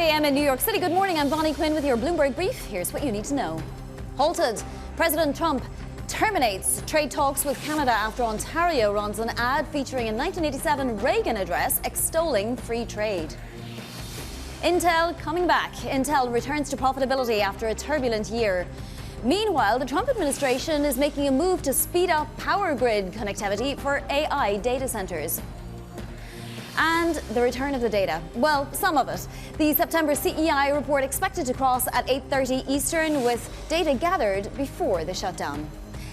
a.m. in New York City. Good morning, I'm Bonnie Quinn with your Bloomberg Brief. Here's what you need to know. Halted. President Trump terminates trade talks with Canada after Ontario runs an ad featuring a 1987 Reagan address extolling free trade. Intel coming back. Intel returns to profitability after a turbulent year. Meanwhile, the Trump administration is making a move to speed up power grid connectivity for AI data centers. And the return of the data. Well, some of it. The September CPI report expected to cross at 8:30 Eastern with data gathered before the shutdown.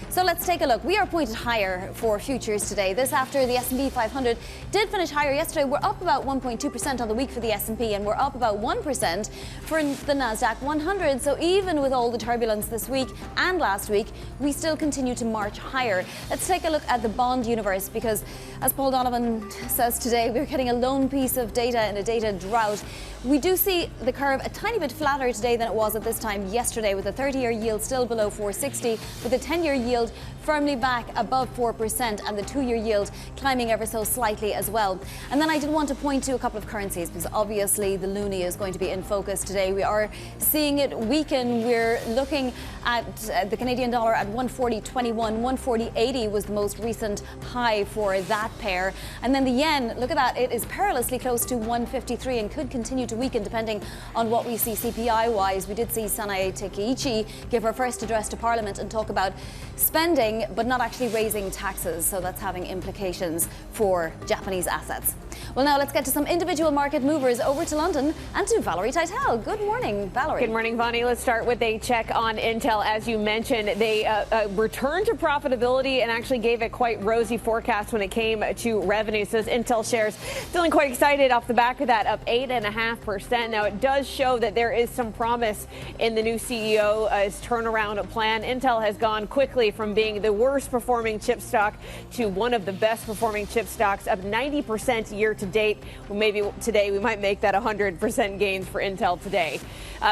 So let's take a look. We are pointed higher for futures today. This after the S&P 500 did finish higher yesterday. We're up about 1.2% on the week for the S&P, and we're up about 1% for the Nasdaq 100. So even with all the turbulence this week and last week, we still continue to march higher. Let's take a look at the bond universe, because as Paul Donovan says today, we're getting a lone piece of data in a data drought. We do see the curve a tiny bit flatter today than it was at this time yesterday, with the 30-year yield still below 460, with the 10-year yield firmly back above 4%, and the 2-year yield climbing ever so slightly as well. And then I did want to point to a couple of currencies, because obviously the loonie is going to be in focus today. We are seeing it weaken. We're looking at the Canadian dollar at 140.21. 140.80 was the most recent high for that pair. And then the yen, look at that, it is perilously close to 153 and could continue to weaken depending on what we see CPI-wise. We did see Sanae Takeichi give her first address to Parliament and talk about spending but not actually raising taxes, so that's having implications for Japanese assets. Well, now let's get to some individual market movers. Over to London and to Valerie Teitel. Good morning, Valerie. Good morning, Bonnie. Let's start with a check on Intel. As you mentioned, they returned to profitability and actually gave a quite rosy forecast when it came to revenue. So Intel shares feeling quite excited off the back of that, up 8.5%. Now, it does show that there is some promise in the new CEO's turnaround plan. Intel has gone quickly from being the worst performing chip stock to one of the best performing chip stocks, up 90% year to date. Well, maybe today we might make that 100% gains for Intel today.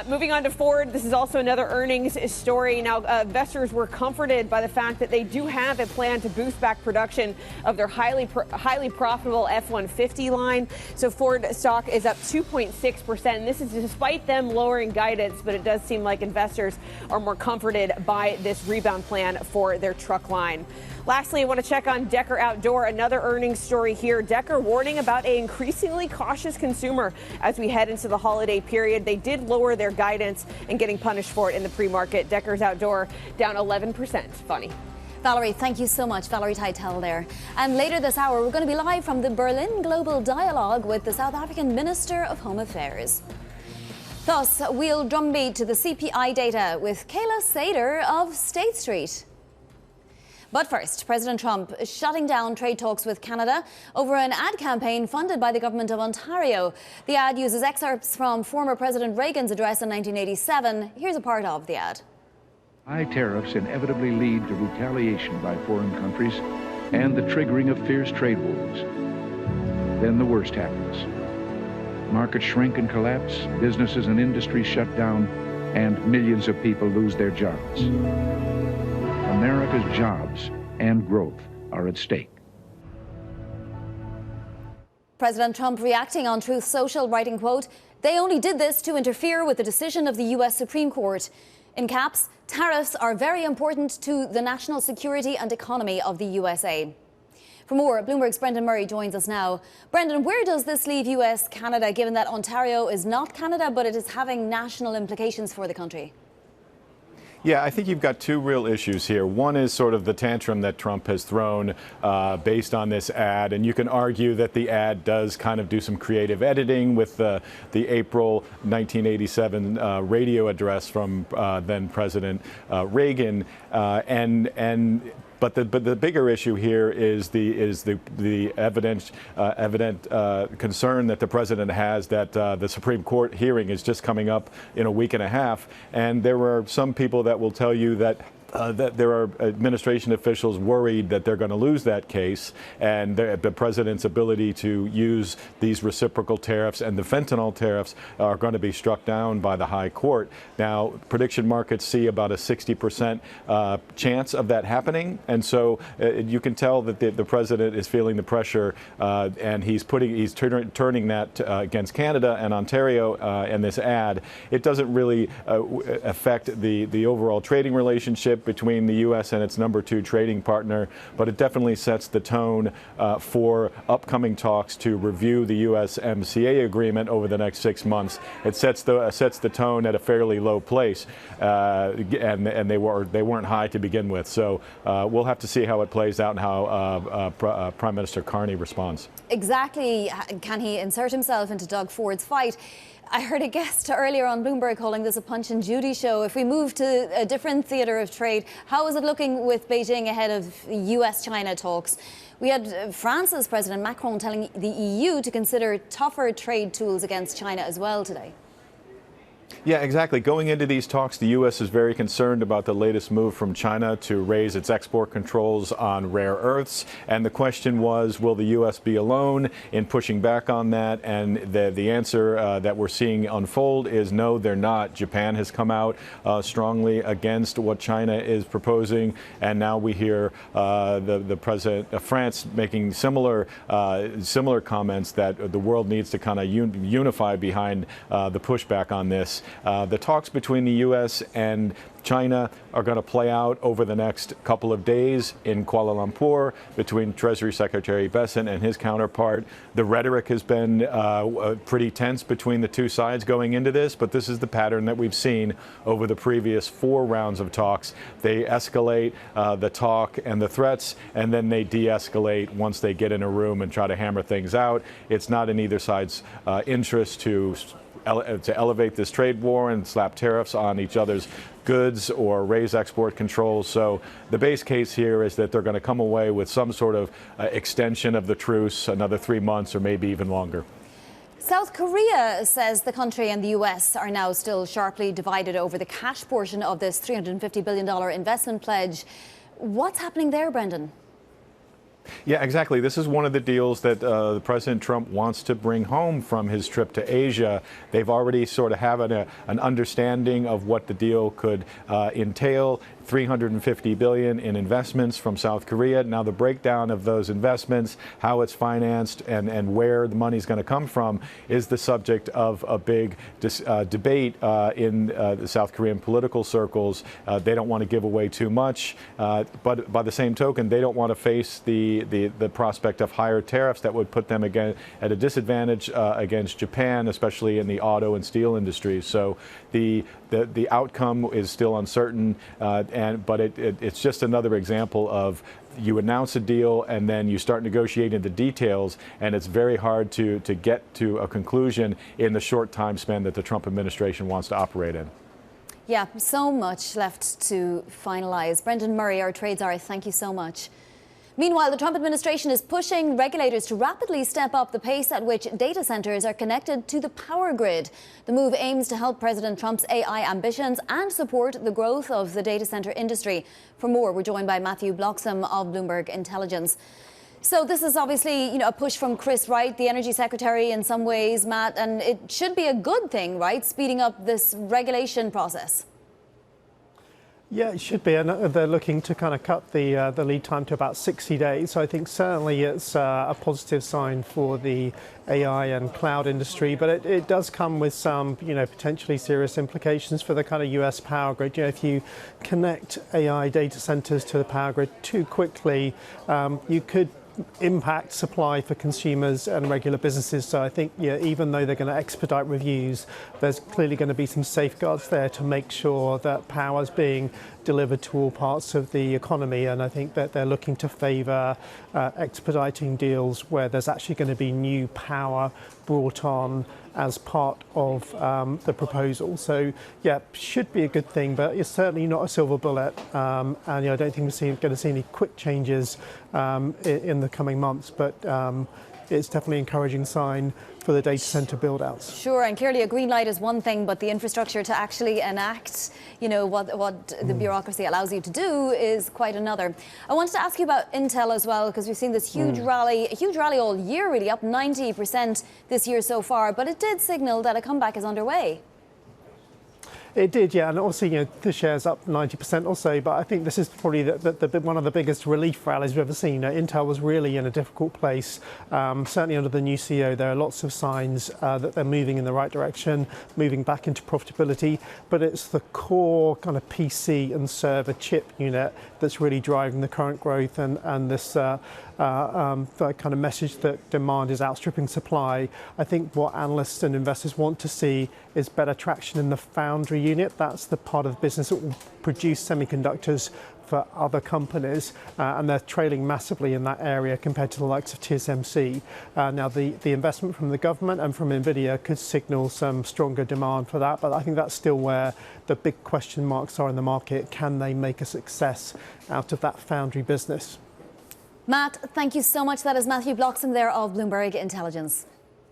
Moving on to Ford, this is also another earnings story. Now, investors were comforted by the fact that they do have a plan to boost back production of their highly profitable F-150 line. So Ford stock is up 2.6%. This is despite them lowering guidance, but it does seem like investors are more comforted by this rebound plan for their truck line. Lastly, I want to check on Decker Outdoor, another earnings story here. Decker warning about an increasingly cautious consumer as we head into the holiday period. They did lower their guidance and getting punished for it in the pre-market. Decker's Outdoor down 11%. Funny. Valerie, thank you so much. Valerie Teitel there. And later this hour, we're going to be live from the Berlin Global Dialogue with the South African Minister of Home Affairs. Thus, we'll drumbeat to the CPI data with Cayla Seder of State Street. But first, President Trump is shutting down trade talks with Canada over an ad campaign funded by the government of Ontario. The ad uses excerpts from former President Reagan's address in 1987. Here's a part of the ad. High tariffs inevitably lead to retaliation by foreign countries and the triggering of fierce trade wars. Then the worst happens. Markets shrink and collapse, businesses and industries shut down, and millions of people lose their jobs. America's jobs and growth are at stake. President Trump reacting on Truth Social, writing, quote, "They only did this to interfere with the decision of the U.S. Supreme Court." In caps, tariffs are very important to the national security and economy of the USA. For more, Bloomberg's Brendan Murray joins us now. Brendan, where does this leave US-Canada, given that Ontario is not Canada, but it is having national implications for the country? Yeah, I think you've got two real issues here. One is sort of the tantrum that Trump has thrown based on this ad. And you can argue that the ad does kind of do some creative editing with the April 1987 radio address from then President Reagan. But the bigger issue here is the evident concern that the president has that the Supreme Court hearing is just coming up in a week and a half, and there are some people that will tell you that that there are administration officials worried that they're going to lose that case, and the president's ability to use these reciprocal tariffs and the fentanyl tariffs are going to be struck down by the high court. Now, prediction markets see about a 60% chance of that happening, and so you can tell that the president is feeling the pressure, and he's turning that against Canada and Ontario in this ad. It doesn't really affect the overall trading relationship between the U.S. and its number 2 trading partner, but it definitely sets the tone for upcoming talks to review the USMCA agreement over the next 6 months. It sets the tone at a fairly low place, and they weren't high to begin with. So we'll have to see how it plays out and how Prime Minister Carney responds. Exactly. Can he insert himself into Doug Ford's fight? I heard a guest earlier on Bloomberg calling this a Punch and Judy show. If we move to a different theatre of trade, how is it looking with Beijing ahead of US-China talks? We had France's President Macron telling the EU to consider tougher trade tools against China as well today. Yeah, exactly. Going into these talks, the U.S. is very concerned about the latest move from China to raise its export controls on rare earths. And the question was, will the U.S. be alone in pushing back on that? And the answer that we're seeing unfold is no, they're not. Japan has come out strongly against what China is proposing. And now we hear the president of France making similar comments that the world needs to kind of unify behind the pushback on this. The talks between the U.S. and China are going to play out over the next couple of days in Kuala Lumpur between Treasury Secretary Bessent and his counterpart. The rhetoric has been pretty tense between the two sides going into this, but this is the pattern that we've seen over the previous 4 rounds of talks. They escalate the talk and the threats, and then they de-escalate once they get in a room and try to hammer things out. It's not in either side's interest to elevate this trade war and slap tariffs on each other's goods or raise export controls. So the base case here is that they're going to come away with some sort of extension of the truce, another 3 months or maybe even longer. South Korea says the country and the US are now still sharply divided over the cash portion of this $350 billion investment pledge. What's happening there, Brendan? Yeah, exactly. This is one of the deals that President Trump wants to bring home from his trip to Asia. They've already sort of have an understanding of what the deal could entail. $350 billion in investments from South Korea. Now the breakdown of those investments, how it's financed, and where the money's going to come from is the subject of a big debate in the South Korean political circles. They don't want to give away too much, but by the same token, they don't want to face the prospect of higher tariffs that would put them again at a disadvantage against Japan, especially in the auto and steel industries. So the outcome is still uncertain, but it's just another example of you announce a deal and then you start negotiating the details, and it's very hard to get to a conclusion in the short time span that the Trump administration wants to operate in. Yeah, so much left to finalize. Brendan Murray, our trade czar, thank you so much. Meanwhile, the Trump administration is pushing regulators to rapidly step up the pace at which data centers are connected to the power grid. The move aims to help President Trump's AI ambitions and support the growth of the data center industry. For more, we're joined by Matthew Bloxham of Bloomberg Intelligence. So this is obviously, a push from Chris Wright, the Energy Secretary, in some ways, Matt, and it should be a good thing, right? Speeding up this regulation process. Yeah, it should be, and they're looking to kind of cut the lead time to about 60 days. So I think certainly it's a positive sign for the AI and cloud industry, but it does come with some, potentially serious implications for the kind of US power grid. If you connect AI data centers to the power grid too quickly, you could impact supply for consumers and regular businesses. So I think, even though they're going to expedite reviews, there's clearly going to be some safeguards there to make sure that power is being delivered to all parts of the economy. And I think that they're looking to favour expediting deals where there's actually going to be new power brought on as part of the proposal. So, should be a good thing, but it's certainly not a silver bullet. And I don't think we're going to see any quick changes in the coming months. But it's definitely an encouraging sign for the data center build-outs. Sure, and clearly a green light is one thing, but the infrastructure to actually enact, what the bureaucracy allows you to do is quite another. I wanted to ask you about Intel as well, because we've seen this huge rally, all year really, up 90% this year so far, but it did signal that a comeback is underway. It did, yeah, and obviously, the share's up 90% or so, but I think this is probably one of the biggest relief rallies we've ever seen. Intel was really in a difficult place. Certainly under the new CEO, there are lots of signs that they're moving in the right direction, moving back into profitability, but it's the core kind of PC and server chip unit that's really driving the current growth and this the kind of message that demand is outstripping supply. I think what analysts and investors want to see is better traction in the foundry unit. That's the part of the business that will produce semiconductors for other companies, and they're trailing massively in that area compared to the likes of TSMC. Now, the investment from the government and from NVIDIA could signal some stronger demand for that, but I think that's still where the big question marks are in the market. Can they make a success out of that foundry business? Matt, thank you so much. That is Matthew Bloxham there of Bloomberg Intelligence.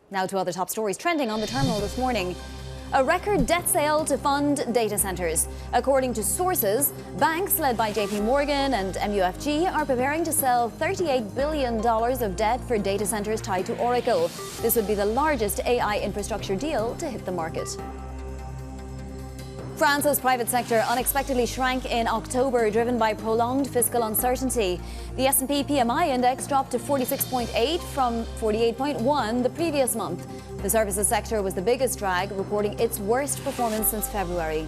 Now to other top stories trending on the terminal this morning. A record debt sale to fund data centers. According to sources, banks led by JP Morgan and MUFG are preparing to sell $38 billion of debt for data centers tied to Oracle. This would be the largest AI infrastructure deal to hit the market. France's private sector unexpectedly shrank in October, driven by prolonged fiscal uncertainty. The S&P PMI index dropped to 46.8 from 48.1 the previous month. The services sector was the biggest drag, recording its worst performance since February.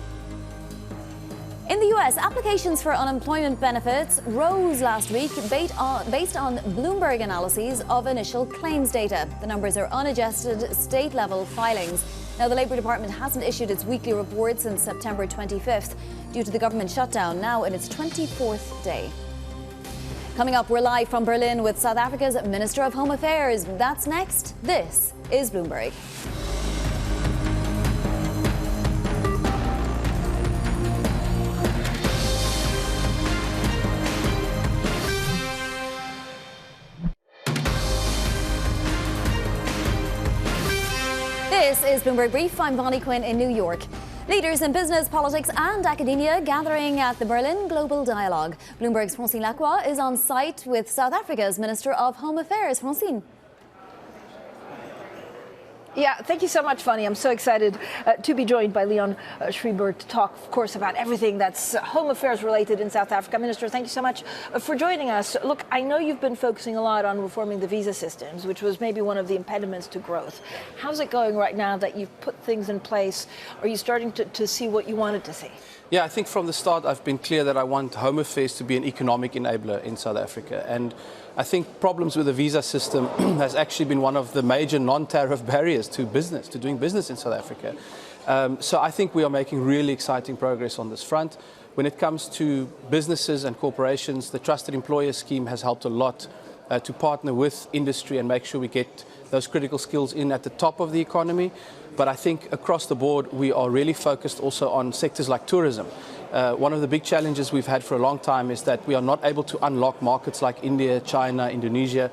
In the US, applications for unemployment benefits rose last week based on Bloomberg analyses of initial claims data. The numbers are unadjusted state-level filings. Now, the Labour Department hasn't issued its weekly report since September 25th due to the government shutdown, now in its 24th day. Coming up, we're live from Berlin with South Africa's Minister of Home Affairs. That's next. This is Bloomberg. This is Bloomberg Brief. I'm Bonnie Quinn in New York. Leaders in business, politics and academia gathering at the Berlin Global Dialogue. Bloomberg's Francine Lacqua is on site with South Africa's Minister of Home Affairs. Francine. Yeah, thank you so much, Bonnie. I'm so excited to be joined by Leon Schreiber to talk, of course, about everything that's home affairs related in South Africa. Minister, thank you so much for joining us. Look, I know you've been focusing a lot on reforming the visa systems, which was maybe one of the impediments to growth. How's it going right now that you've put things in place? Are you starting to see what you wanted to see? Yeah, I think from the start I've been clear that I want home affairs to be an economic enabler in South Africa. And I think problems with the visa system has actually been one of the major non-tariff barriers to business, to doing business in South Africa. So I think we are making really exciting progress on this front. When it comes to businesses and corporations, the Trusted Employer Scheme has helped a lot to partner with industry and make sure we get those critical skills in at the top of the economy. But I think across the board, we are really focused also on sectors like tourism. One of the big challenges we've had for a long time is that we are not able to unlock markets like India, China, Indonesia,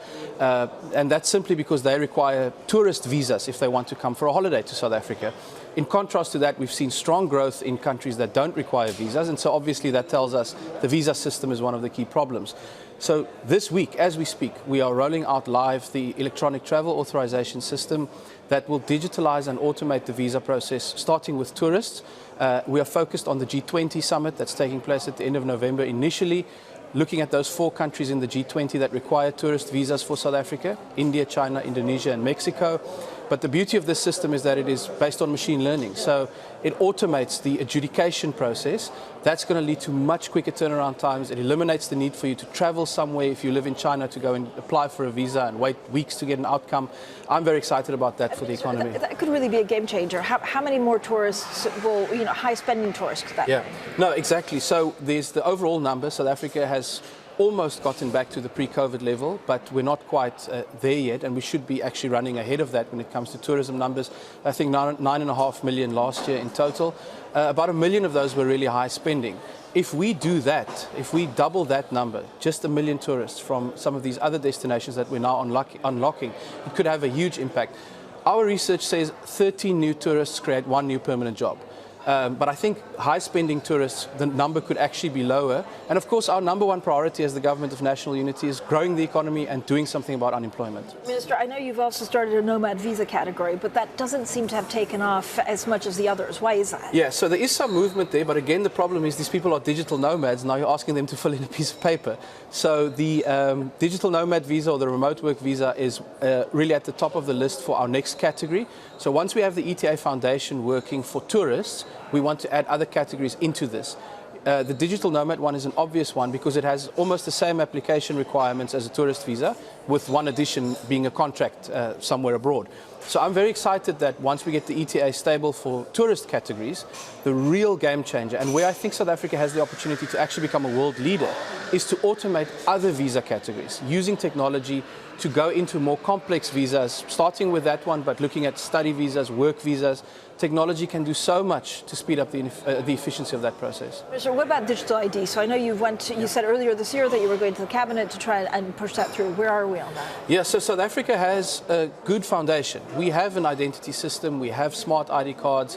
and that's simply because they require tourist visas if they want to come for a holiday to South Africa. In contrast to that, we've seen strong growth in countries that don't require visas, and so obviously that tells us the visa system is one of the key problems. So this week, as we speak, we are rolling out live the electronic travel authorization system that will digitalize and automate the visa process, starting with tourists. We are focused on the G20 summit that's taking place at the end of November initially, looking at those 4 countries in the G20 that require tourist visas for South Africa: India, China, Indonesia, and Mexico. But the beauty of this system is that it is based on machine learning. So it automates the adjudication process. That's going to lead to much quicker turnaround times. It eliminates the need for you to travel somewhere if you live in China to go and apply for a visa and wait weeks to get an outcome. I'm very excited about that for the economy. That could really be a game changer. How many more tourists will, high spending tourists could that be? No, exactly. So there's the overall number. South Africa has almost gotten back to the pre-COVID level, but we're not quite there yet, and we should be actually running ahead of that when it comes to tourism numbers. I think 9.5 million last year in total. About 1 million of those were really high spending. If we do that, if we double that number, just 1 million tourists from some of these other destinations that we're now unlocking, it could have a huge impact. Our research says 13 new tourists create 1 new permanent job. But I think high-spending tourists, the number could actually be lower. And of course, our number one priority as the government of national unity is growing the economy and doing something about unemployment. Minister, I know you've also started a nomad visa category, but that doesn't seem to have taken off as much as the others. Why is that? Yeah, so there is some movement there, but again, the problem is these people are digital nomads. Now you're asking them to fill in a piece of paper. So the digital nomad visa or the remote work visa is really at the top of the list for our next category. So once we have the ETA Foundation working for tourists, we want to add other categories into this. The digital nomad one is an obvious one because it has almost the same application requirements as a tourist visa, with one addition being a contract somewhere abroad. So I'm very excited that once we get the ETA stable for tourist categories, the real game changer, and where I think South Africa has the opportunity to actually become a world leader, is to automate other visa categories using technology to go into more complex visas, starting with that one, but looking at study visas, work visas. Technology can do so much to speed up the efficiency of that process. Minister, what about digital ID? So I know you said earlier this year that you were going to the cabinet to try and push that through. Where are we on that? Yeah, so South Africa has a good foundation. We have an identity system, we have smart ID cards,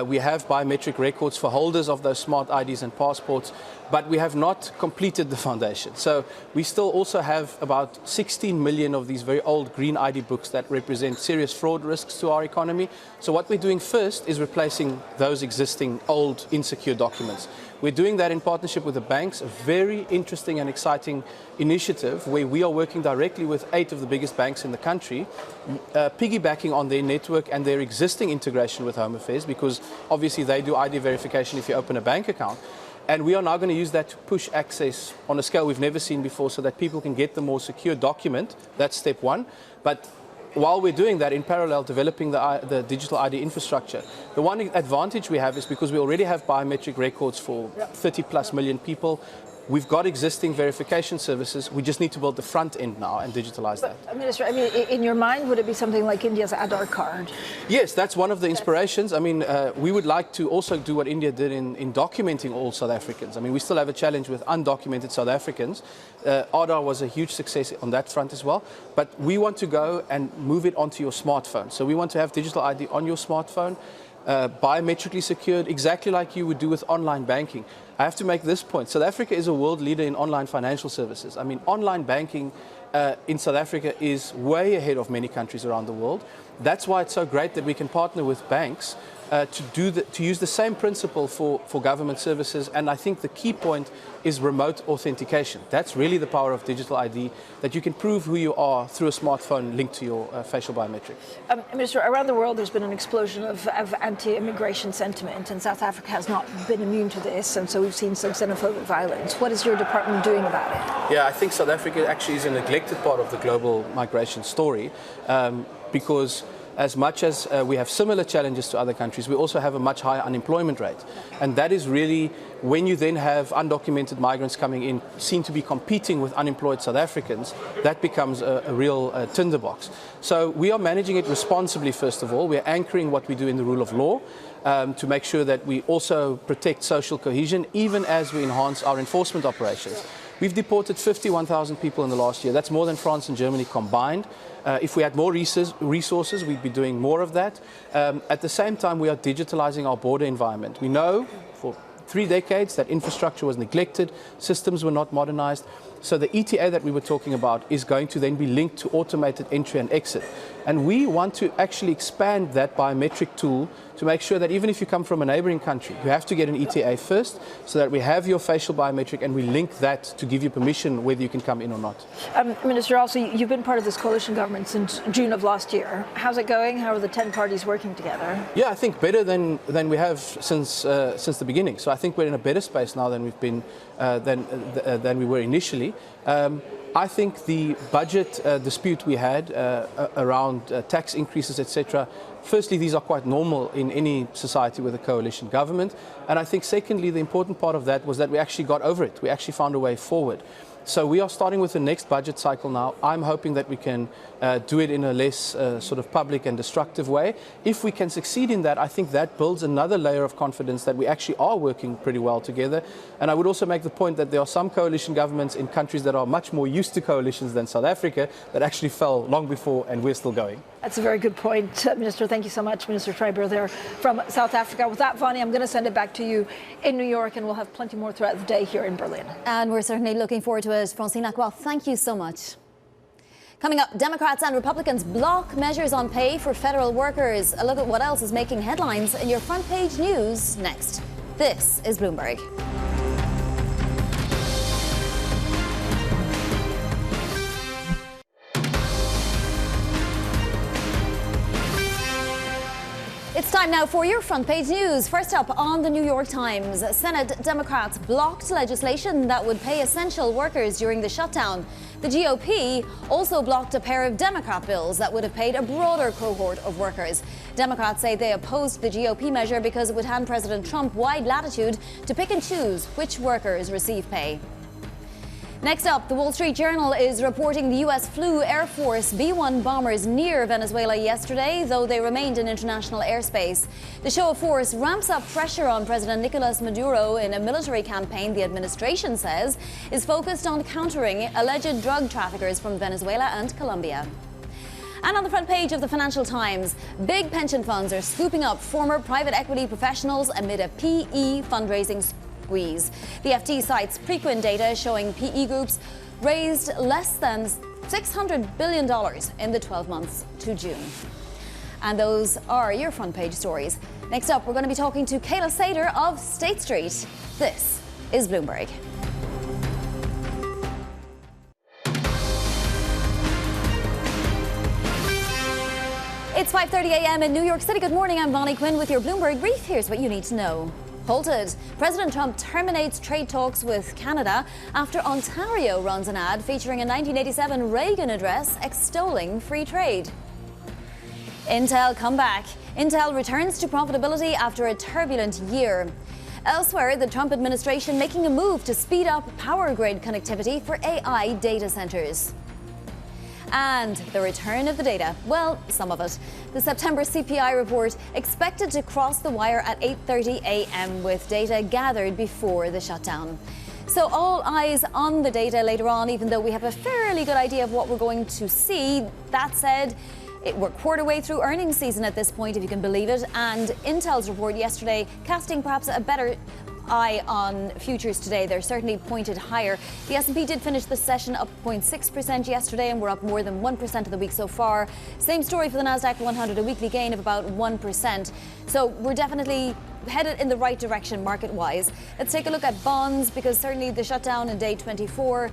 we have biometric records for holders of those smart IDs and passports, but we have not completed the foundation. So we still also have about 16 million of these very old green ID books that represent serious fraud risks to our economy. So what we're doing first is replacing those existing old insecure documents. We're doing that in partnership with the banks, a very interesting and exciting initiative where we are working directly with 8 of the biggest banks in the country, piggybacking on their network and their existing integration with Home Affairs, because obviously they do ID verification if you open a bank account. And we are now going to use that to push access on a scale we've never seen before so that people can get the more secure document. That's step one. But while we're doing that, in parallel, developing the digital ID infrastructure, the one advantage we have is because we already have biometric records for 30 plus million people. We've got existing verification services. We just need to build the front end now and digitalize that. Minister, I mean, in your mind, would it be something like India's Aadhaar card? Yes, that's one of the inspirations. I mean, we would like to also do what India did in documenting all South Africans. I mean, we still have a challenge with undocumented South Africans. Aadhaar was a huge success on that front as well. But we want to go and move it onto your smartphone. So we want to have digital ID on your smartphone, biometrically secured, exactly like you would do with online banking. I have to make this point. South Africa is a world leader in online financial services. I mean, online banking in South Africa is way ahead of many countries around the world. That's why it's so great that we can partner with banks to use the same principle for government services. And I think the key point is remote authentication. That's really the power of digital ID, that you can prove who you are through a smartphone linked to your facial biometric. Minister, around the world there's been an explosion of anti-immigration sentiment, and South Africa has not been immune to this, and so we've seen some xenophobic violence. What is your department doing about it? Yeah, I think South Africa actually is a neglected part of the global migration story because as much as we have similar challenges to other countries, we also have a much higher unemployment rate. And that is really when you then have undocumented migrants coming in, seen to be competing with unemployed South Africans, that becomes a real tinderbox. So we are managing it responsibly, first of all. We're anchoring what we do in the rule of law to make sure that we also protect social cohesion, even as we enhance our enforcement operations. We've deported 51,000 people in the last year. That's more than France and Germany combined. If we had more resources, we'd be doing more of that. At the same time, we are digitalizing our border environment. We know for 3 decades that infrastructure was neglected, systems were not modernized. So the ETA that we were talking about is going to then be linked to automated entry and exit. And we want to actually expand that biometric tool to make sure that even if you come from a neighboring country, you have to get an ETA first so that we have your facial biometric and we link that to give you permission whether you can come in or not. Minister, also, you've been part of this coalition government since June of last year. How's it going? How are the 10 parties working together? Yeah, I think better than we have since the beginning. So I think we're in a better space now than we've been than we were initially. I think the budget dispute we had around tax increases, etc., firstly, these are quite normal in any society with a coalition government. And I think secondly, the important part of that was that we actually got over it. We actually found a way forward. So we are starting with the next budget cycle now. I'm hoping that we can do it in a less sort of public and destructive way. If we can succeed in that, I think that builds another layer of confidence that we actually are working pretty well together. And I would also make the point that there are some coalition governments in countries that are much more used to coalitions than South Africa that actually fell long before, and we're still going. That's a very good point, Minister. Thank you so much, Minister Schreiber there from South Africa. With that, Vonnie, I'm going to send it back to you in New York, and we'll have plenty more throughout the day here in Berlin. And we're certainly looking forward to it. Francine, Lacqua, thank you so much. Coming up, Democrats and Republicans block measures on pay for federal workers. A look at what else is making headlines in your front page news next. This is Bloomberg. It's time now for your front page news. First up on the New York Times, Senate Democrats blocked legislation that would pay essential workers during the shutdown. The GOP also blocked a pair of Democrat bills that would have paid a broader cohort of workers. Democrats say they opposed the GOP measure because it would hand President Trump wide latitude to pick and choose which workers receive pay. Next up, the Wall Street Journal is reporting the U.S. flew Air Force B-1 bombers near Venezuela yesterday, though they remained in international airspace. The show of force ramps up pressure on President Nicolas Maduro in a military campaign the administration says is focused on countering alleged drug traffickers from Venezuela and Colombia. And on the front page of the Financial Times, big pension funds are scooping up former private equity professionals amid a PE fundraising squeeze. The FT cites Preqin data showing PE groups raised less than $600 billion in the 12 months to June. And those are your front page stories. Next up, we're going to be talking to Cayla Seder of State Street. This is Bloomberg. It's 5:30 a.m. in New York City. Good morning. I'm Vonnie Quinn with your Bloomberg Brief. Here's what you need to know. Halted. President Trump terminates trade talks with Canada after Ontario runs an ad featuring a 1987 Reagan address extolling free trade. Intel comeback. Intel returns to profitability after a turbulent year. Elsewhere, the Trump administration making a move to speed up power grid connectivity for AI data centers. And the return of the data. Well, some of it. The September CPI report expected to cross the wire at 8:30 a.m. with data gathered before the shutdown. So all eyes on the data later on, even though we have a fairly good idea of what we're going to see. That said, we're quarter way through earnings season at this point, if you can believe it. And Intel's report yesterday casting perhaps a better eye on futures today. They're certainly pointed higher. The S&P did finish the session up 0.6% yesterday, and we're up more than 1% of the week so far. Same story for the Nasdaq 100, a weekly gain of about 1%. So we're definitely headed in the right direction market-wise. Let's take a look at bonds, because certainly the shutdown in day 24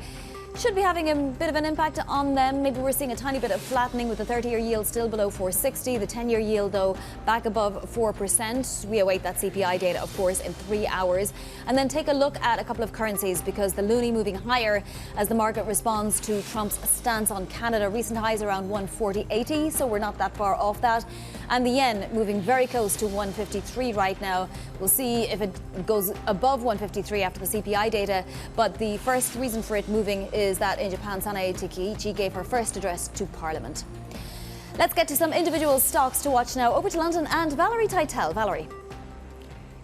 should be having a bit of an impact on them. Maybe we're seeing a tiny bit of flattening with the 30-year yield still below 460. The 10-year yield, though, back above 4%. We await that CPI data, of course, in 3 hours. And then take a look at a couple of currencies, because the loonie moving higher as the market responds to Trump's stance on Canada. Recent highs around 140.80, so we're not that far off that. And the yen moving very close to 153 right now. We'll see if it goes above 153 after the CPI data. But the first reason for it moving is that in Japan, Sanae Takaichi gave her first address to Parliament. Let's get to some individual stocks to watch now. Over to London and Valerie Teitel. Valerie.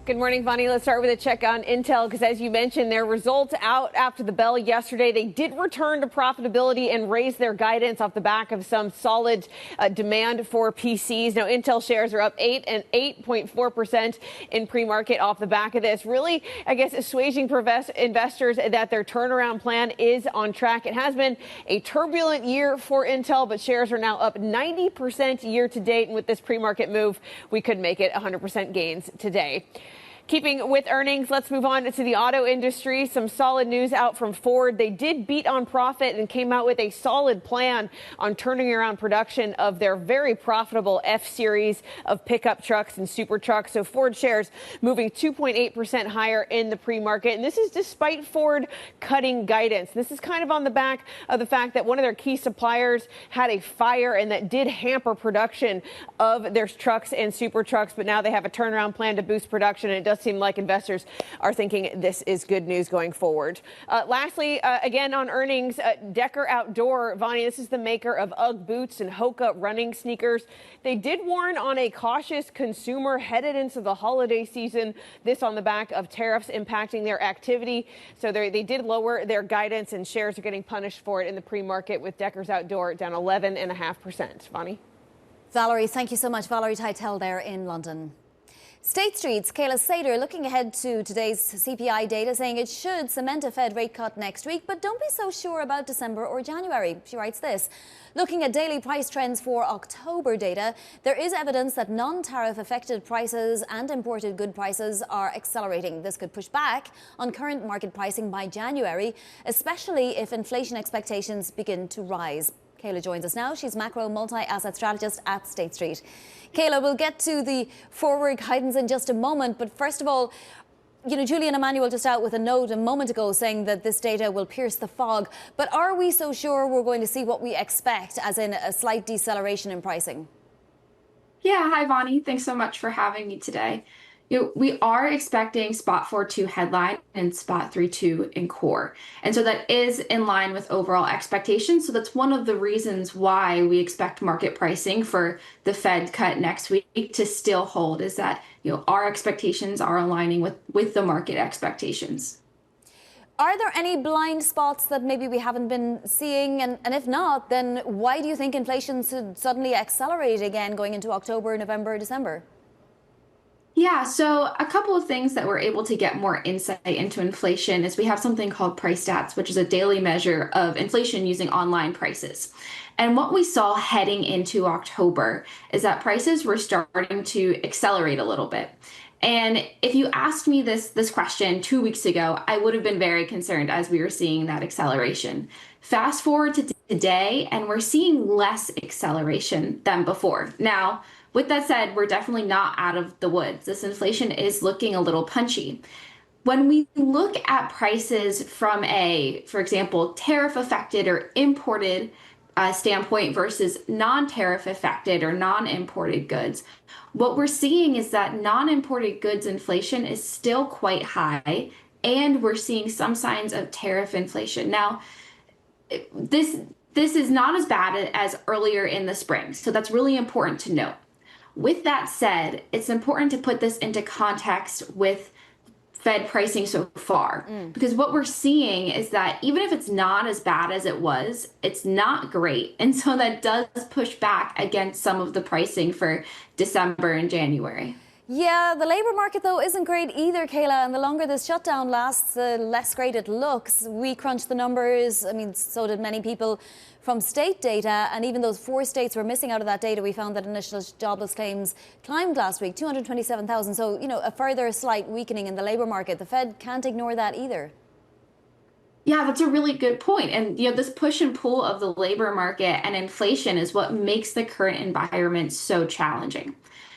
Good morning, Vonnie. Let's start with a check on Intel, because as you mentioned, their results out after the bell yesterday. They did return to profitability and raise their guidance off the back of some solid demand for PCs. Now, Intel shares are up 8.4% in pre-market off the back of this. Really, I guess, assuaging investors that their turnaround plan is on track. It has been a turbulent year for Intel, but shares are now up 90% year to date. And with this pre-market move, we could make it 100% gains today. Keeping with earnings, let's move on to the auto industry. Some solid news out from Ford. They did beat on profit and came out with a solid plan on turning around production of their very profitable F-Series of pickup trucks and super trucks. So Ford shares moving 2.8% higher in the pre-market. And this is despite Ford cutting guidance. This is kind of on the back of the fact that one of their key suppliers had a fire, and that did hamper production of their trucks and super trucks. But now they have a turnaround plan to boost production, and it does seem like investors are thinking this is good news going forward. Lastly, again on earnings, Decker Outdoor, Vonnie, this is the maker of UGG boots and Hoka running sneakers. They did warn on a cautious consumer headed into the holiday season, this on the back of tariffs impacting their activity. So they did lower their guidance, and shares are getting punished for it in the pre-market, with Decker's Outdoor down 11.5%. Vonnie? Valerie, thank you so much. Valerie Teitel there in London. State Street's Cayla Seder looking ahead to today's CPI data, saying it should cement a Fed rate cut next week, but don't be so sure about December or January. She writes this: looking at daily price trends for October data, there is evidence that non-tariff affected prices and imported good prices are accelerating. This could push back on current market pricing by January, especially if inflation expectations begin to rise. Cayla joins us now. She's macro multi-asset strategist at State Street. Cayla, we'll get to the forward guidance in just a moment, but first of all, Julian Emanuel just out with a note a moment ago saying that this data will pierce the fog. But are we so sure we're going to see what we expect, as in a slight deceleration in pricing? Yeah, hi, Vonnie. Thanks so much for having me today. We are expecting spot 4.2 headline and spot 3.2 in core. And so that is in line with overall expectations. So that's one of the reasons why we expect market pricing for the Fed cut next week to still hold, is that our expectations are aligning with the market expectations. Are there any blind spots that maybe we haven't been seeing? And if not, then why do you think inflation should suddenly accelerate again going into October, November, December? Yeah, so a couple of things that we're able to get more insight into inflation is we have something called price stats, which is a daily measure of inflation using online prices. And what we saw heading into October is that prices were starting to accelerate a little bit. And if you asked me this question 2 weeks ago, I would have been very concerned as we were seeing that acceleration. Fast forward to today, and we're seeing less acceleration than before. Now, with that said, we're definitely not out of the woods. This inflation is looking a little punchy. When we look at prices from a, for example, tariff affected or imported standpoint versus non-tariff affected or non-imported goods, what we're seeing is that non-imported goods inflation is still quite high, and we're seeing some signs of tariff inflation. Now, this is not as bad as earlier in the spring, so that's really important to note. With that said, it's important to put this into context with Fed pricing so far, because what we're seeing is that even if it's not as bad as it was, it's not great. And so that does push back against some of the pricing for December and January. Yeah, the labour market, though, isn't great either, Cayla. And the longer this shutdown lasts, the less great it looks. We crunched the numbers. I mean, so did many people from state data. And even those 4 states were missing out of that data. We found that initial jobless claims climbed last week, 227,000. So, a further slight weakening in the labour market. The Fed can't ignore that either. Yeah, that's a really good point. And, this push and pull of the labor market and inflation is what makes the current environment so challenging.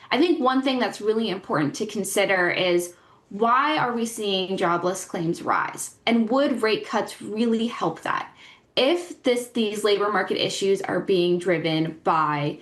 I think one thing that's really important to consider is, why are we seeing jobless claims rise? And would rate cuts really help that? If these labor market issues are being driven by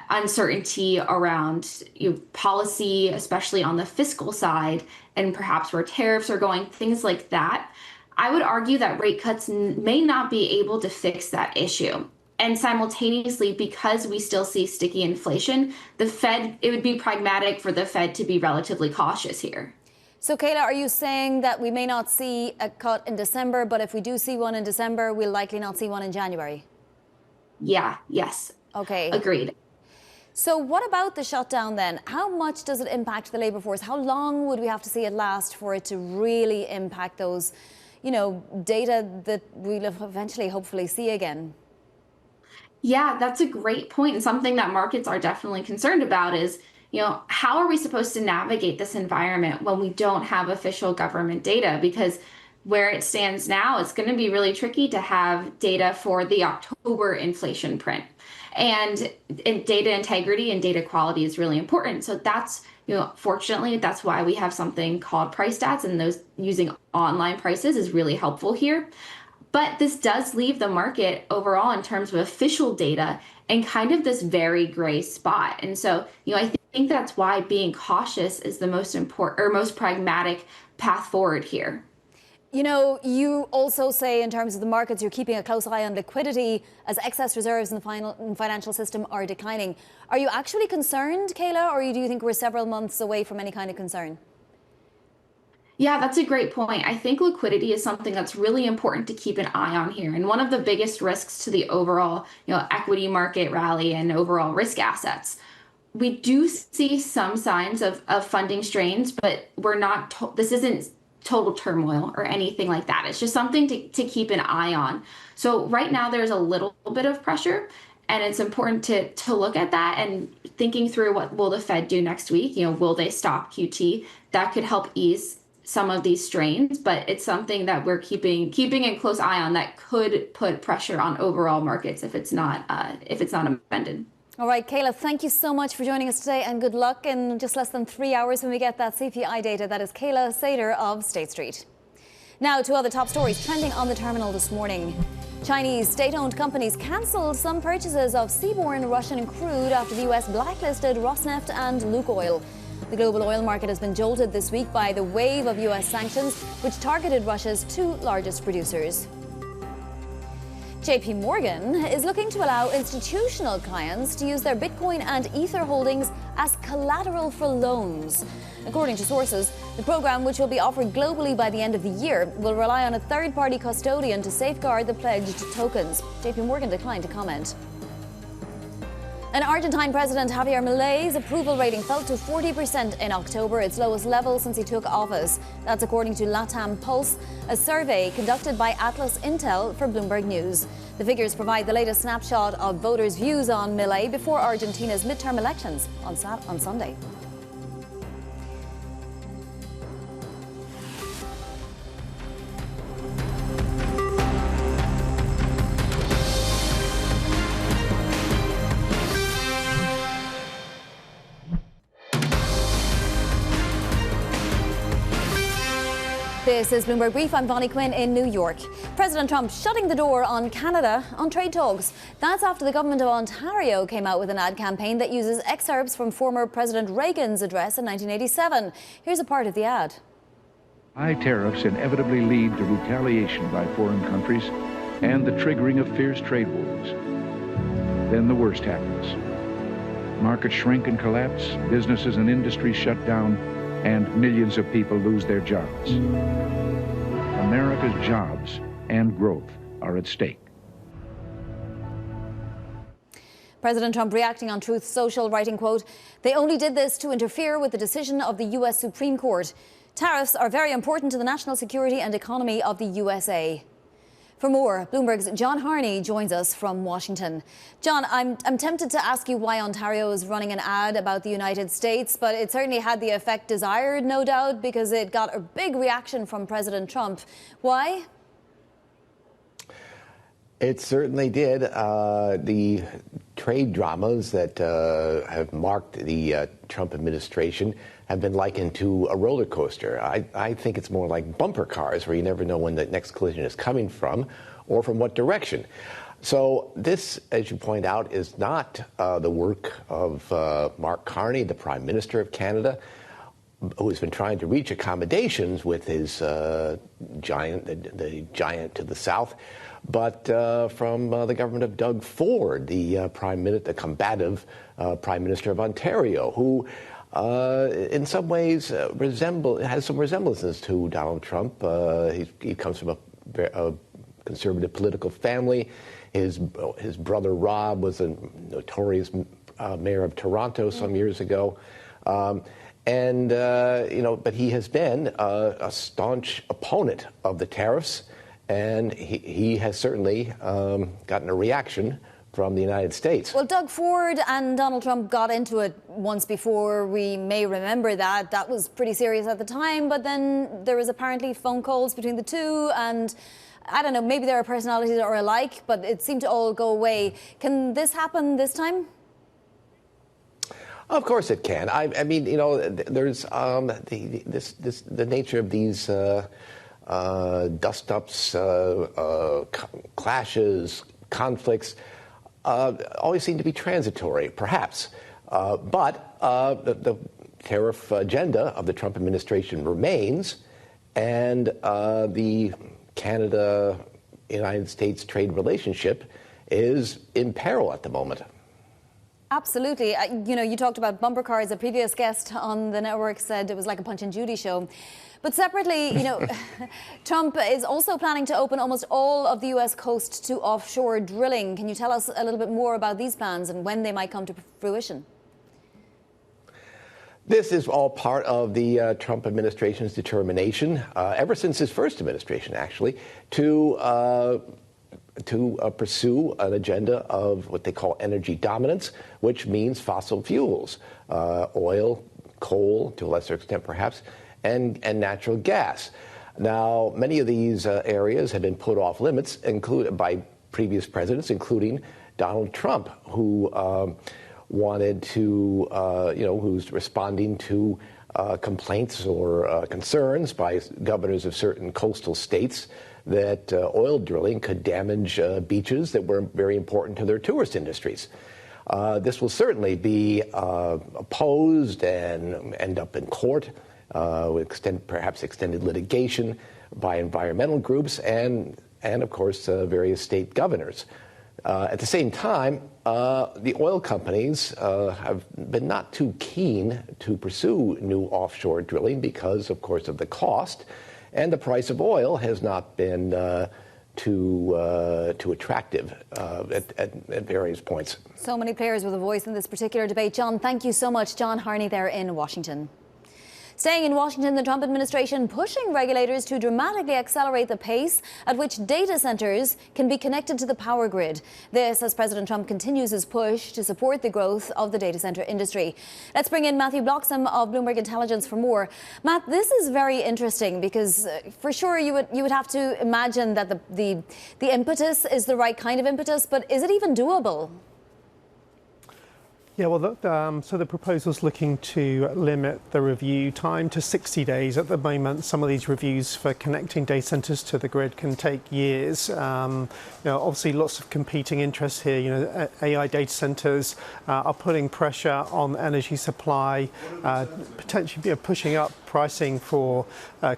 uncertainty around policy, especially on the fiscal side, and perhaps where tariffs are going, things like that, I would argue that rate cuts may not be able to fix that issue. And simultaneously, because we still see sticky inflation, it would be pragmatic for the Fed to be relatively cautious here. So, Cayla, are you saying that we may not see a cut in December, but if we do see one in December, we'll likely not see one in January? Yeah, yes. Okay. Agreed. So what about the shutdown then? How much does it impact the labour force? How long would we have to see it last for it to really impact those, data that we'll eventually hopefully see again? Yeah, that's a great point. And something that markets are definitely concerned about is, how are we supposed to navigate this environment when we don't have official government data? Because where it stands now, it's going to be really tricky to have data for the October inflation print. And data integrity and data quality is really important. So that's, fortunately, that's why we have something called price stats, and those using online prices is really helpful here. But this does leave the market overall in terms of official data in kind of this very gray spot. And so, I think that's why being cautious is the most important or most pragmatic path forward here. You know, you also say in terms of the markets, you're keeping a close eye on liquidity as excess reserves in the financial system are declining. Are you actually concerned, Cayla, or do you think we're several months away from any kind of concern? Yeah, that's a great point. I think liquidity is something that's really important to keep an eye on here. And one of the biggest risks to the overall, equity market rally and overall risk assets. We do see some signs of funding strains, but this isn't total turmoil or anything like that. It's just something to keep an eye on. So right now there's a little bit of pressure, and it's important to look at that and thinking through what will the Fed do next week. Will they stop QT? That could help ease some of these strains, but it's something that we're keeping a close eye on that could put pressure on overall markets if it's not amended. All right, Cayla, thank you so much for joining us today, and good luck in just less than 3 hours when we get that CPI data. That is Cayla Seder of State Street. Now to other top stories trending on the terminal this morning. Chinese state-owned companies cancelled some purchases of seaborne Russian crude after the US blacklisted Rosneft and Lukoil. The global oil market has been jolted this week by the wave of US sanctions, which targeted Russia's two largest producers. JP Morgan is looking to allow institutional clients to use their Bitcoin and Ether holdings as collateral for loans. According to sources, the program, which will be offered globally by the end of the year, will rely on a third-party custodian to safeguard the pledged tokens. JP Morgan declined to comment. And Argentine President Javier Milei's approval rating fell to 40% in October, its lowest level since he took office. That's according to LATAM Pulse, a survey conducted by Atlas Intel for Bloomberg News. The figures provide the latest snapshot of voters' views on Milei before Argentina's midterm elections on Sunday. This is Bloomberg Brief. I'm Bonnie Quinn in New York. President Trump shutting the door on Canada on trade talks. That's after the government of Ontario came out with an ad campaign that uses excerpts from former President Reagan's address in 1987. Here's a part of the ad. High tariffs inevitably lead to retaliation by foreign countries and the triggering of fierce trade wars. Then the worst happens. Markets shrink and collapse, businesses and industries shut down, and millions of people lose their jobs. America's jobs and growth are at stake. President Trump reacting on Truth Social, writing, quote, "They only did this to interfere with the decision of the U.S. Supreme Court. Tariffs are very important to the national security and economy of the USA." For more, Bloomberg's John Harney joins us from Washington. John, I'm tempted to ask you why Ontario is running an ad about the United States, but it certainly had the effect desired, no doubt, because it got a big reaction from President Trump. Why? It certainly did. The trade dramas that have marked the Trump administration have been likened to a roller coaster. I think it's more like bumper cars, where you never know when the next collision is coming from or from what direction. So this, as you point out, is not the work of Mark Carney, the Prime Minister of Canada, who has been trying to reach accommodations with his giant to the south, but from the government of Doug Ford, the combative Prime Minister of Ontario, who in some ways has some resemblances to Donald Trump. He comes from a conservative political family. His brother Rob was a notorious mayor of Toronto some years ago. But he has been a staunch opponent of the tariffs, and he has certainly gotten a reaction from the United States. Well, Doug Ford and Donald Trump got into it once before. We may remember that. That was pretty serious at the time, but then there was apparently phone calls between the two, and I don't know, maybe their personalities are alike, but it seemed to all go away. Can this happen this time? Of course it can. I mean, there's the nature of these dust-ups, clashes, conflicts always seem to be transitory, perhaps. But the tariff agenda of the Trump administration remains, and the Canada-United States trade relationship is in peril at the moment. Absolutely. You talked about bumper cars. A previous guest on the network said it was like a Punch and Judy show. But separately, Trump is also planning to open almost all of the U.S. coast to offshore drilling. Can you tell us a little bit more about these plans and when they might come to fruition? This is all part of the Trump administration's determination, ever since his first administration, actually, to pursue an agenda of what they call energy dominance, which means fossil fuels, oil, coal, to a lesser extent perhaps, and natural gas. Now, many of these areas have been put off limits by previous presidents, including Donald Trump, who wanted to, who's responding to complaints or concerns by governors of certain coastal states that oil drilling could damage beaches that were very important to their tourist industries. This will certainly be opposed and end up in court, with perhaps extended litigation by environmental groups and of course, various state governors. At the same time, the oil companies have been not too keen to pursue new offshore drilling because, of course, of the cost, and the price of oil has not been too attractive at various points. So many players with a voice in this particular debate. John, thank you so much. John Harney there in Washington. Staying in Washington, the Trump administration pushing regulators to dramatically accelerate the pace at which data centers can be connected to the power grid. This as President Trump continues his push to support the growth of the data center industry. Let's bring in Matthew Bloxham of Bloomberg Intelligence for more. Matt, this is very interesting because for sure you would have to imagine that the impetus is the right kind of impetus, but is it even doable? Yeah, well, so the proposal's looking to limit the review time to 60 days. At the moment, some of these reviews for connecting data centers to the grid can take years. Obviously, lots of competing interests here. AI data centers are putting pressure on energy supply, potentially pushing up pricing for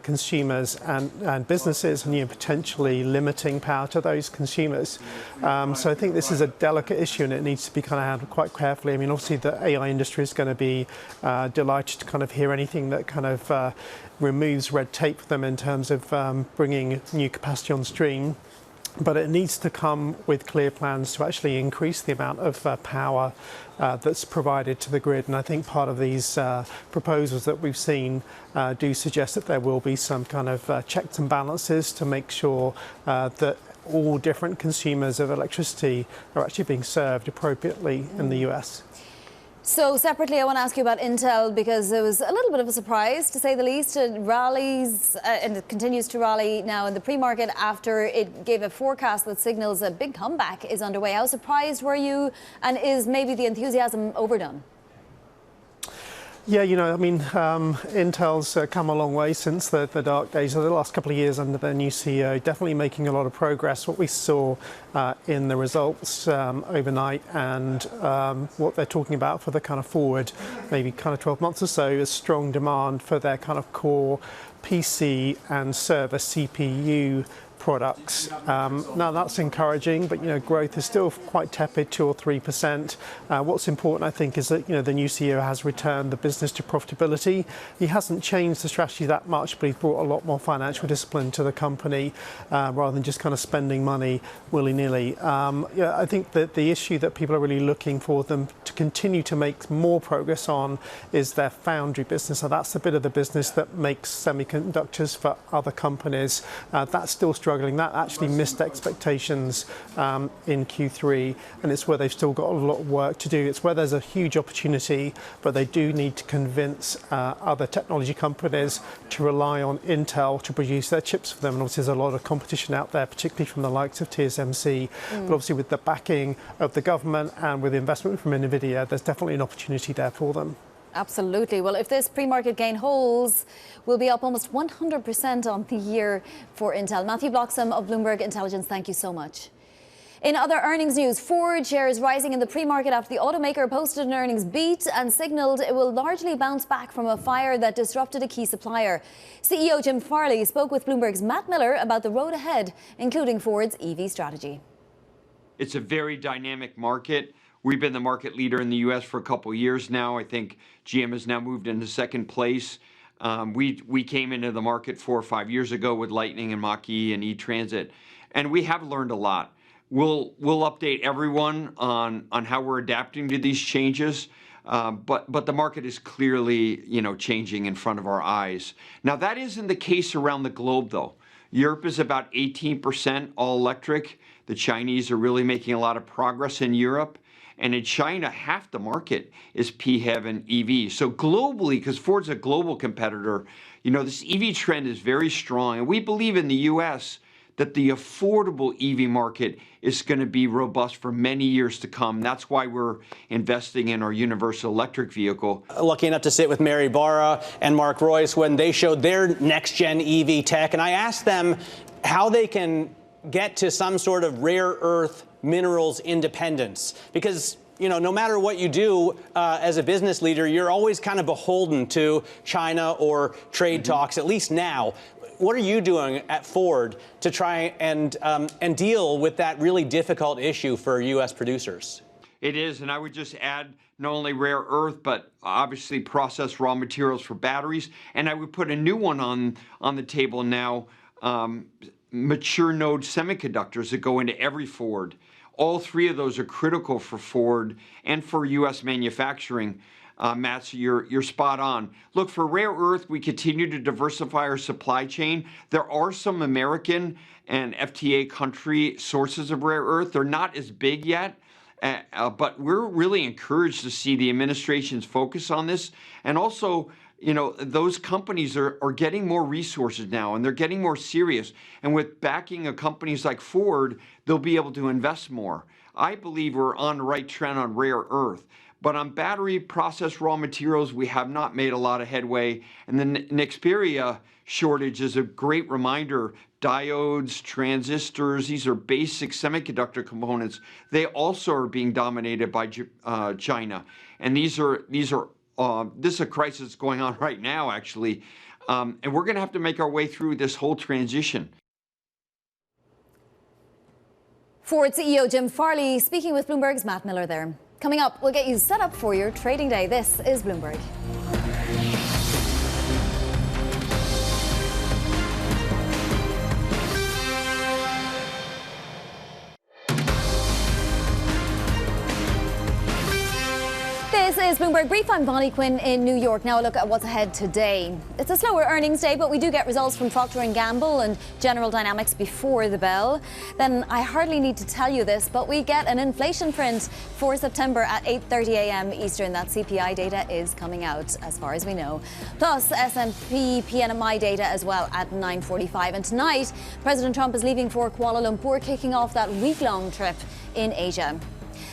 consumers and businesses, and potentially limiting power to those consumers. So I think this is a delicate issue, and it needs to be kind of handled quite carefully. I mean, obviously, the AI industry is going to be delighted to kind of hear anything that kind of removes red tape for them in terms of bringing new capacity on stream. But it needs to come with clear plans to actually increase the amount of power that's provided to the grid. And I think part of these proposals that we've seen do suggest that there will be some kind of checks and balances to make sure that all different consumers of electricity are actually being served appropriately in the US. So separately, I want to ask you about Intel because it was a little bit of a surprise, to say the least. It rallies and it continues to rally now in the pre-market after it gave a forecast that signals a big comeback is underway. How surprised were you, and is maybe the enthusiasm overdone? Yeah, Intel's come a long way since the dark days of the last couple of years under their new CEO, definitely making a lot of progress. What we saw in the results overnight and what they're talking about for the kind of forward, maybe kind of 12 months or so, is strong demand for their kind of core PC and server CPU products. Now that's encouraging, but growth is still quite tepid, 2 or 3%. What's important, I think, is that the new CEO has returned the business to profitability. He hasn't changed the strategy that much, but he's brought a lot more financial discipline to the company rather than just kind of spending money willy-nilly. I think that the issue that people are really looking for them to continue to make more progress on is their foundry business. So that's the bit of the business that makes semiconductors for other companies. That's still struggling. That actually missed expectations in Q3, and it's where they've still got a lot of work to do. It's where there's a huge opportunity, but they do need to convince other technology companies to rely on Intel to produce their chips for them. And obviously there's a lot of competition out there, particularly from the likes of TSMC. But obviously with the backing of the government and with investment from NVIDIA, there's definitely an opportunity there for them. Absolutely. Well, if this pre-market gain holds, we'll be up almost 100% on the year for Intel. Matthew Bloxham of Bloomberg Intelligence, thank you so much. In other earnings news, Ford shares rising in the pre-market after the automaker posted an earnings beat and signaled it will largely bounce back from a fire that disrupted a key supplier. CEO Jim Farley spoke with Bloomberg's Matt Miller about the road ahead, including Ford's EV strategy. It's a very dynamic market. We've been the market leader in the U.S. for a couple of years now. I think GM has now moved into second place. We came into the market 4 or 5 years ago with Lightning and Mach-E and E-Transit, and we have learned a lot. We'll update everyone on how we're adapting to these changes, but the market is clearly, changing in front of our eyes. Now, that isn't the case around the globe, though. Europe is about 18% all electric. The Chinese are really making a lot of progress in Europe. And in China, half the market is PHEV and EV. So globally, because Ford's a global competitor, this EV trend is very strong. And we believe in the U.S. that the affordable EV market is going to be robust for many years to come. That's why we're investing in our universal electric vehicle. Lucky enough to sit with Mary Barra and Mark Royce when they showed their next-gen EV tech. And I asked them how they can get to some sort of rare earth minerals independence. Because, no matter what you do as a business leader, you're always kind of beholden to China or trade talks, at least now. What are you doing at Ford to try and deal with that really difficult issue for U.S. producers? It is, and I would just add not only rare earth, but obviously processed raw materials for batteries. And I would put a new one on the table now, mature node semiconductors that go into every Ford. All three of those are critical for Ford and for U.S. manufacturing. Matt, so you're spot on. Look, for rare earth, we continue to diversify our supply chain. There are some American and FTA country sources of rare earth. They're not as big yet, but we're really encouraged to see the administration's focus on this. And also, those companies are getting more resources now, and they're getting more serious. And with backing of companies like Ford, they'll be able to invest more. I believe we're on the right trend on rare earth. But on battery processed raw materials, we have not made a lot of headway. And the Nexperia shortage is a great reminder. Diodes, transistors, these are basic semiconductor components. They also are being dominated by China. And this is a crisis going on right now, actually. And we're going to have to make our way through this whole transition. Ford CEO Jim Farley speaking with Bloomberg's Matt Miller there. Coming up, we'll get you set up for your trading day. This is Bloomberg. This is Bloomberg Brief. I'm Bonnie Quinn in New York. Now a look at what's ahead today. It's a slower earnings day, but we do get results from Procter & Gamble and General Dynamics before the bell. Then I hardly need to tell you this, but we get an inflation print for September at 8:30 a.m. Eastern. That CPI data is coming out, as far as we know. Plus S&P PMI data as well at 9:45. And tonight, President Trump is leaving for Kuala Lumpur, kicking off that week-long trip in Asia.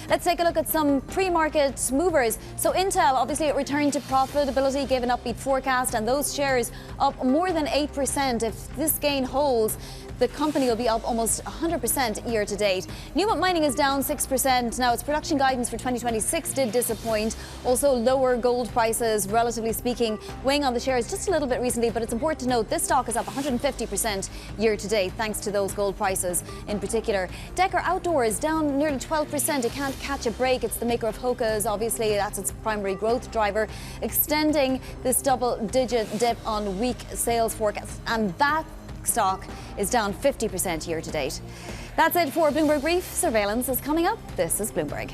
Let's take a look at some pre-market movers. So Intel, obviously, it returned to profitability, gave an upbeat forecast, and those shares up more than 8%. If this gain holds, the company will be up almost 100% year to date. Newmont Mining is down 6%. Now, its production guidance for 2026 did disappoint. Also, lower gold prices, relatively speaking, weighing on the shares just a little bit recently. But it's important to note this stock is up 150% year to date, thanks to those gold prices in particular. Decker Outdoors down nearly 12%. It can't catch a break. It's the maker of Hoka's. Obviously, that's its primary growth driver, extending this double-digit dip on weak sales forecasts. And that stock is down 50% year to date. That's it for Bloomberg Brief. Surveillance is coming up. This is Bloomberg.